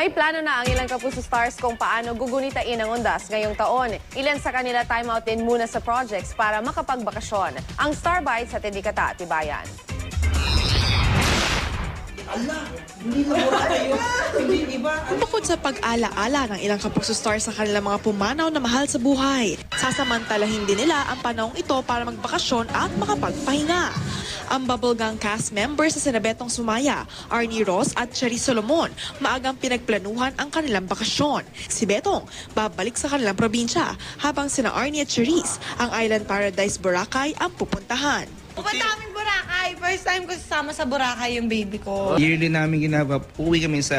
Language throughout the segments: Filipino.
May plano na ang ilang Kapuso Stars kung paano gugunitain ang undas ngayong taon. Ilan sa kanila timeout din muna sa projects para makapagbakasyon. Ang Star Bites at Indikata, Tibayan. Bukod sa pag-ala-ala ng ilang Kapuso Stars sa kanilang mga pumanaw na mahal sa buhay, sasamantalahin din nila ang panahong ito para magbakasyon at makapagpahinga. Ang Bubblegang cast members sa Sinabetong Sumaya, Arnie Ross at Cherry Solomon, maagang pinagplanuhan ang kanilang bakasyon. Si Betong, babalik sa kanilang probinsya, habang sina Arnie at Cherise, ang Island Paradise Boracay ang pupuntahan. Pupunta kami Boracay. First time ko sasama sa Boracay yung baby ko. Yearly namin ginagawa, uwi kami sa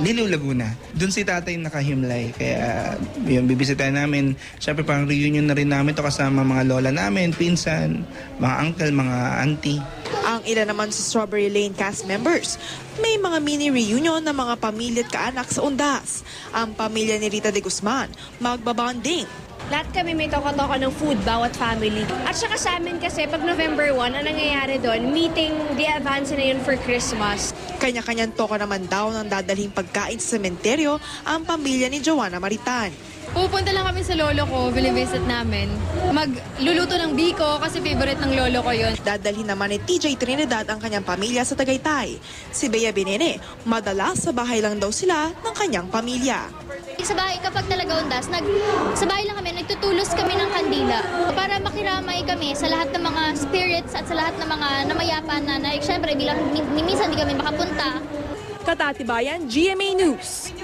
Lilow, Laguna. Doon si tatay nakahimlay. Kaya yung bibisitahin namin, syempre parang reunion na rin namin to kasama mga lola namin, pinsan, mga uncle, mga auntie. Ang ilan naman sa Strawberry Lane cast members, may mga mini reunion ng mga pamilya at kaanak sa undas. Ang pamilya ni Rita de Guzman, magbabanding. Lahat kami may toko-toko ng food, bawat family. At saka sa amin kasi, pag November 1, ang nangyayari doon, meeting the advance na yun for Christmas. Kanya-kanyang toko naman daw ng dadalhing pagkain sa sementeryo ang pamilya ni Joanna Maritan. Pupunta lang kami sa lolo ko, binivisit namin. Magluluto ng biko kasi favorite ng lolo ko yun. Dadalhin naman ni TJ Trinidad ang kanyang pamilya sa Tagaytay. Si Bea Binene, madalas sa bahay lang daw sila ng kanyang pamilya. Sa bahay, kapag talaga undas, sa bahay lang kami, nagtutulos kami ng kandila para makiramay kami sa lahat ng mga spirits at sa lahat ng mga namayapa na syempre, bilang minsan di kami makapunta. Katatibayan, GMA News.